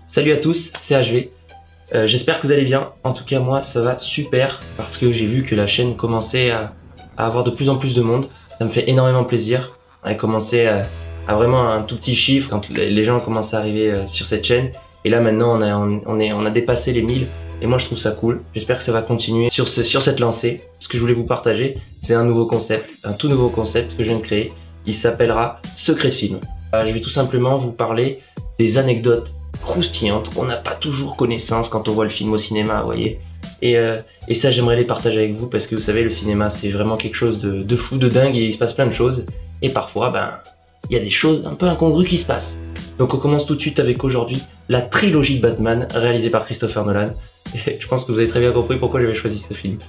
Salut à tous, c'est HV. J'espère que vous allez bien. En tout cas, moi, ça va super parce que j'ai vu que la chaîne commençait à avoir de plus en plus de monde. Ça me fait énormément plaisir. On a commencé à vraiment un tout petit chiffre quand les gens commencent à arriver sur cette chaîne. Et là, maintenant, on a dépassé les 1000. Et moi, je trouve ça cool. J'espère que ça va continuer sur cette lancée. Ce que je voulais vous partager, c'est un nouveau concept, un tout nouveau concept que je viens de créer. Il s'appellera Secret de film. Je vais tout simplement vous parler des anecdotes croustillantes qu'on n'a pas toujours connaissance quand on voit le film au cinéma, vous voyez. Et ça, j'aimerais les partager avec vous parce que vous savez, le cinéma, c'est vraiment quelque chose de fou, de dingue, et il se passe plein de choses. Et parfois, il y a des choses un peu incongrues qui se passent. Donc on commence tout de suite avec aujourd'hui la trilogie de Batman réalisée par Christopher Nolan. Et je pense que vous avez très bien compris pourquoi j'avais choisi ce film.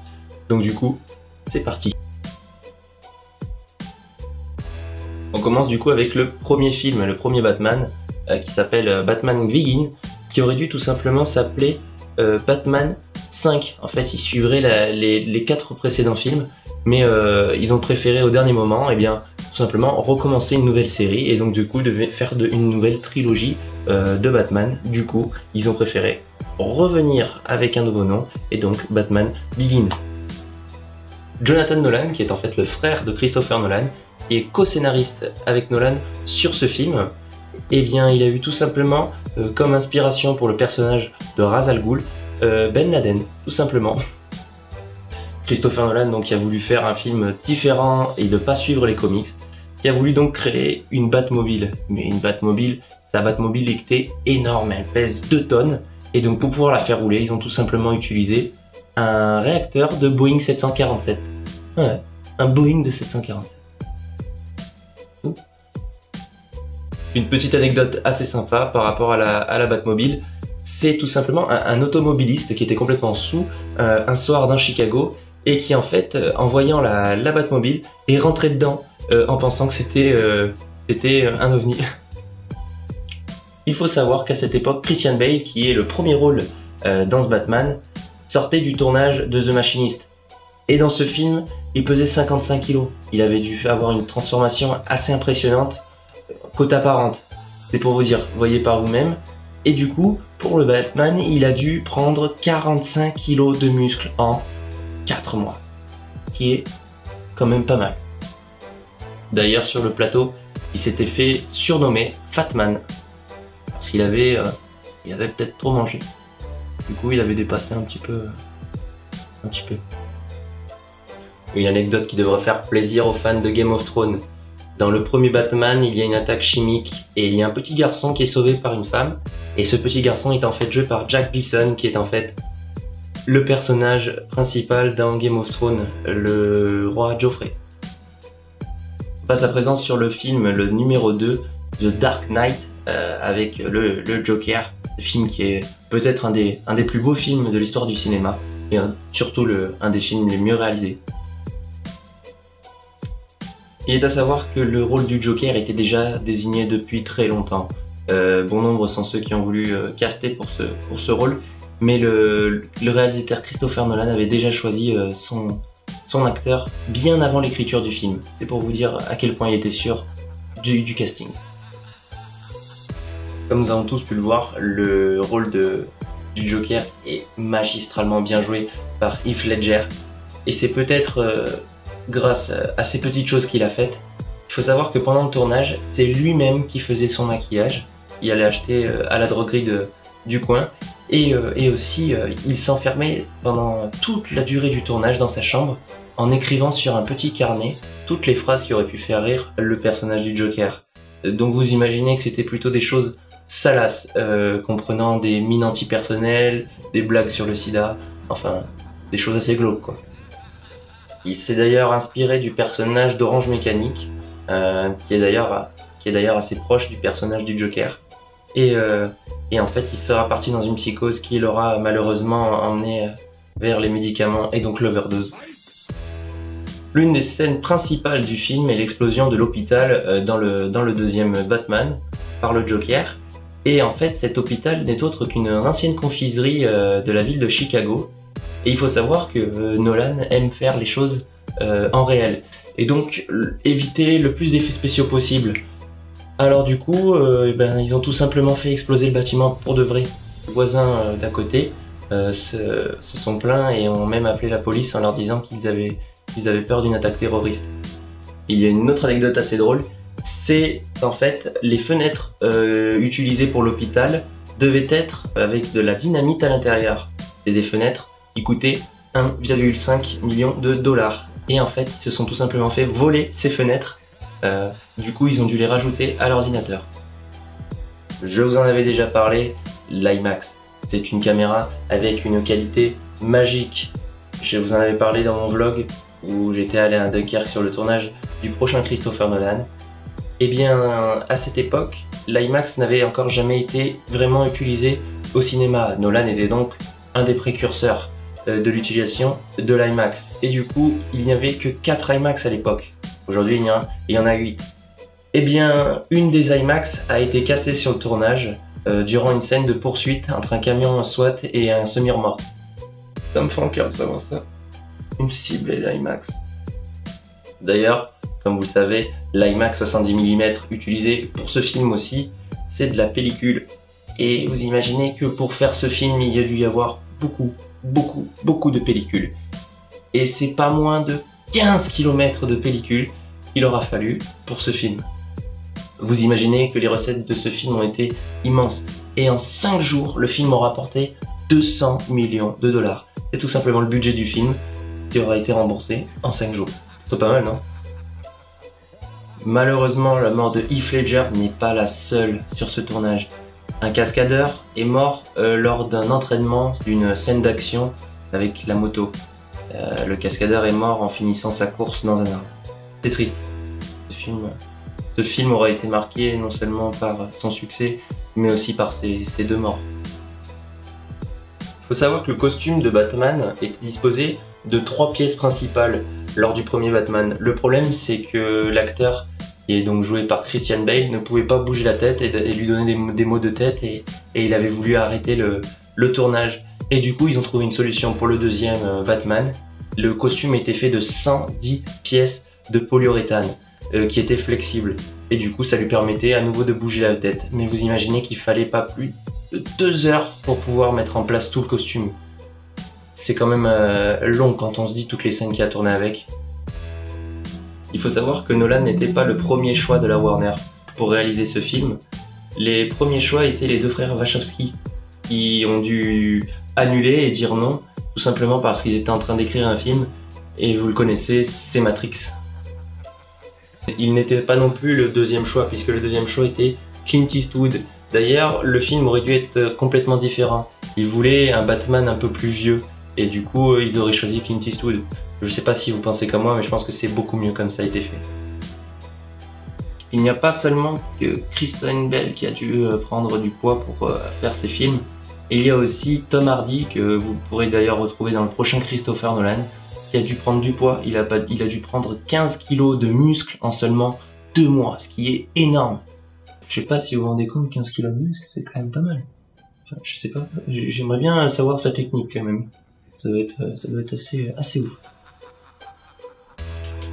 Donc du coup, c'est parti. On commence du coup avec le premier film, le premier Batman, qui s'appelle Batman Begins, qui aurait dû tout simplement s'appeler Batman 5. En fait, il suivrait les 4 précédents films, mais ils ont préféré au dernier moment, tout simplement recommencer une nouvelle série, et donc du coup devaient faire une nouvelle trilogie de Batman. Du coup, ils ont préféré revenir avec un nouveau nom, et donc Batman Begins. Jonathan Nolan, qui est en fait le frère de Christopher Nolan, qui est co-scénariste avec Nolan sur ce film, il a eu tout simplement comme inspiration pour le personnage de Ra's al Ghul, Ben Laden, tout simplement. Christopher Nolan donc, qui a voulu faire un film différent et de pas suivre les comics, qui a voulu donc créer une Batmobile. Mais une Batmobile, sa Batmobile était énorme, elle pèse 2 tonnes, et donc pour pouvoir la faire rouler, ils ont tout simplement utilisé un réacteur de Boeing 747. Ouais, un Boeing de 747. Une petite anecdote assez sympa par rapport à la Batmobile, c'est tout simplement un automobiliste qui était complètement saoul un soir dans Chicago, et qui en fait, en voyant la Batmobile, est rentré dedans en pensant que c'était un ovni. Il faut savoir qu'à cette époque, Christian Bale, qui est le premier rôle dans ce Batman, sortait du tournage de The Machinist. Et dans ce film, il pesait 55 kg. Il avait dû avoir une transformation assez impressionnante, côte apparente. C'est pour vous dire, voyez par vous-même. Et du coup, pour le Batman, il a dû prendre 45 kg de muscles en 4 mois. Qui est quand même pas mal. D'ailleurs, sur le plateau, il s'était fait surnommer Fatman. Parce qu'il avait, peut-être trop mangé. Du coup, il avait dépassé un petit peu. Une anecdote qui devrait faire plaisir aux fans de Game of Thrones. Dans le premier Batman, il y a une attaque chimique et il y a un petit garçon qui est sauvé par une femme. Et ce petit garçon est en fait joué par Jack Gleeson, qui est en fait le personnage principal dans Game of Thrones, le roi Joffrey. On passe à présent sur le film, le numéro 2, The Dark Knight, avec le Joker. Ce film qui est peut-être un des plus beaux films de l'histoire du cinéma, et surtout un des films les mieux réalisés. Il est à savoir que le rôle du Joker était déjà désigné depuis très longtemps. Bon nombre sont ceux qui ont voulu caster pour ce rôle, mais le réalisateur Christopher Nolan avait déjà choisi son acteur bien avant l'écriture du film. C'est pour vous dire à quel point il était sûr du casting. Comme nous avons tous pu le voir, le rôle du Joker est magistralement bien joué par Heath Ledger, et c'est peut-être grâce à ces petites choses qu'il a faites. Il faut savoir que pendant le tournage, c'est lui-même qui faisait son maquillage. Il allait acheter à la droguerie du coin, et aussi il s'enfermait pendant toute la durée du tournage dans sa chambre en écrivant sur un petit carnet toutes les phrases qui auraient pu faire rire le personnage du Joker. Donc vous imaginez que c'était plutôt des choses salaces, comprenant des mines antipersonnelles, des blagues sur le sida, enfin des choses assez glauques quoi. Il s'est d'ailleurs inspiré du personnage d'Orange Mécanique, qui est d'ailleurs assez proche du personnage du Joker. Et en fait, il sera parti dans une psychose qui l'aura malheureusement emmené vers les médicaments et donc l'overdose. L'une des scènes principales du film est l'explosion de l'hôpital dans le deuxième Batman par le Joker. Et en fait, cet hôpital n'est autre qu'une ancienne confiserie de la ville de Chicago. Et il faut savoir que Nolan aime faire les choses en réel. Et donc éviter le plus d'effets spéciaux possible. Alors du coup, ils ont tout simplement fait exploser le bâtiment pour de vrai. Les voisins d'à côté se sont plaints et ont même appelé la police en leur disant qu'ils avaient peur d'une attaque terroriste. Il y a une autre anecdote assez drôle, c'est en fait les fenêtres utilisées pour l'hôpital devaient être avec de la dynamite à l'intérieur. C'est des fenêtres qui coûtaient 1,5 million de dollars. Et en fait, ils se sont tout simplement fait voler ces fenêtres. Du coup, ils ont dû les rajouter à l'ordinateur. Je vous en avais déjà parlé, l'IMAX. C'est une caméra avec une qualité magique. Je vous en avais parlé dans mon vlog où j'étais allé à Dunkerque sur le tournage du prochain Christopher Nolan. Et bien, à cette époque, l'IMAX n'avait encore jamais été vraiment utilisé au cinéma. Nolan était donc un des précurseurs de l'utilisation de l'IMAX. Et du coup, il n'y avait que 4 IMAX à l'époque. Aujourd'hui, il y en a 8. Eh bien, une des IMAX a été cassée sur le tournage durant une scène de poursuite entre un camion SWAT et un semi-remorque. Ça me fait en cœur de savoir ça. Une cible et l'IMAX. D'ailleurs, comme vous le savez, l'IMAX 70 mm utilisé pour ce film aussi, c'est de la pellicule. Et vous imaginez que pour faire ce film, il y a dû y avoir beaucoup de pellicules. Et c'est pas moins de 15 km de pellicule qu'il aura fallu pour ce film. Vous imaginez que les recettes de ce film ont été immenses. Et en 5 jours, le film aura rapporté 200 millions de dollars. C'est tout simplement le budget du film qui aura été remboursé en 5 jours. C'est pas mal, non? Malheureusement, la mort de Heath Ledger n'est pas la seule sur ce tournage. Un cascadeur est mort lors d'un entraînement d'une scène d'action avec la moto. Le cascadeur est mort en finissant sa course dans un arbre. C'est triste. Ce film aura été marqué non seulement par son succès, mais aussi par ses 2 morts. Il faut savoir que le costume de Batman était disposé de 3 pièces principales lors du premier Batman. Le problème, c'est que l'acteur, qui est donc joué par Christian Bale, ne pouvait pas bouger la tête et lui donner des maux de tête et il avait voulu arrêter le tournage. Et du coup, ils ont trouvé une solution pour le deuxième Batman. Le costume était fait de 110 pièces de polyuréthane qui étaient flexibles. Et du coup, ça lui permettait à nouveau de bouger la tête. Mais vous imaginez qu'il fallait pas plus de 2 heures pour pouvoir mettre en place tout le costume. C'est quand même long quand on se dit toutes les scènes qu'il a tourné avec. Il faut savoir que Nolan n'était pas le premier choix de la Warner pour réaliser ce film. Les premiers choix étaient les 2 frères Wachowski qui ont dû annuler et dire non, tout simplement parce qu'ils étaient en train d'écrire un film, et vous le connaissez, c'est Matrix. Il n'était pas non plus le 2e choix, puisque le 2e choix était Clint Eastwood. D'ailleurs, le film aurait dû être complètement différent. Ils voulaient un Batman un peu plus vieux, et du coup, ils auraient choisi Clint Eastwood. Je sais pas si vous pensez comme moi, mais je pense que c'est beaucoup mieux comme ça a été fait. Il n'y a pas seulement que Kristen Bell qui a dû prendre du poids pour faire ses films. Il y a aussi Tom Hardy, que vous pourrez d'ailleurs retrouver dans le prochain Christopher Nolan, qui a dû prendre du poids. Il a dû prendre 15 kilos de muscles en seulement 2 mois, ce qui est énorme. Je sais pas si vous vous rendez compte, 15 kilos de muscles, c'est quand même pas mal. Enfin, je sais pas, j'aimerais bien savoir sa technique quand même. Ça doit être assez ouf.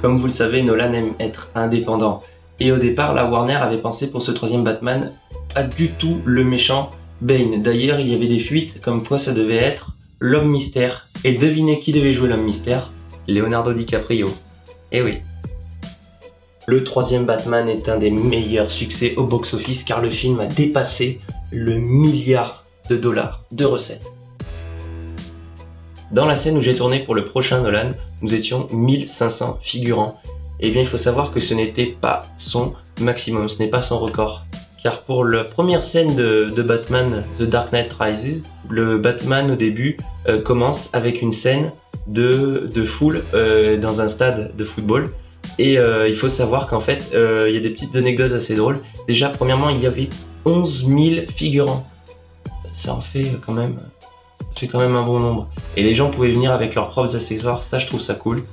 Comme vous le savez, Nolan aime être indépendant. Et au départ, la Warner avait pensé pour ce 3e Batman pas du tout le méchant Bane. D'ailleurs, il y avait des fuites comme quoi ça devait être l'homme mystère. Et devinez qui devait jouer l'homme mystère? Leonardo DiCaprio. Eh oui. Le 3e Batman est un des meilleurs succès au box-office car le film a dépassé le milliard de dollars de recettes. Dans la scène où j'ai tourné pour le prochain Nolan, nous étions 1500 figurants. Et bien il faut savoir que ce n'était pas son maximum, ce n'est pas son record. Car pour la première scène de Batman The Dark Knight Rises, le Batman au début commence avec une scène de foule dans un stade de football. Et il faut savoir qu'en fait, il y a des petites anecdotes assez drôles. Déjà, premièrement, il y avait 11 000 figurants. Ça fait quand même un bon nombre. Et les gens pouvaient venir avec leurs propres accessoires, ça je trouve ça cool.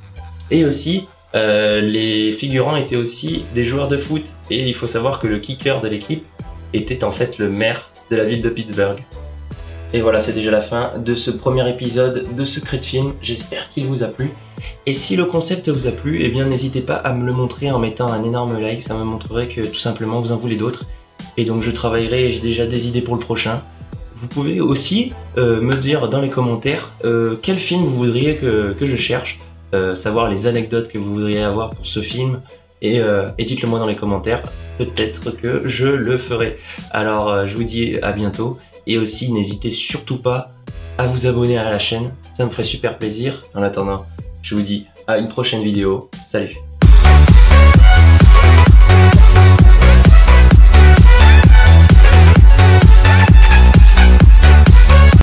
Et aussi, les figurants étaient aussi des joueurs de foot. Et il faut savoir que le kicker de l'équipe était en fait le maire de la ville de Pittsburgh. Et voilà, c'est déjà la fin de ce premier épisode de Secret Film. J'espère qu'il vous a plu. Et si le concept vous a plu, eh bien n'hésitez pas à me le montrer en mettant un énorme like. Ça me montrerait que tout simplement vous en voulez d'autres. Et donc je travaillerai, j'ai déjà des idées pour le prochain. Vous pouvez aussi me dire dans les commentaires quel film vous voudriez que je cherche, savoir les anecdotes que vous voudriez avoir pour ce film, et dites-le moi dans les commentaires, peut-être que je le ferai. Alors je vous dis à bientôt, et aussi n'hésitez surtout pas à vous abonner à la chaîne, ça me ferait super plaisir. En attendant, je vous dis à une prochaine vidéo, salut!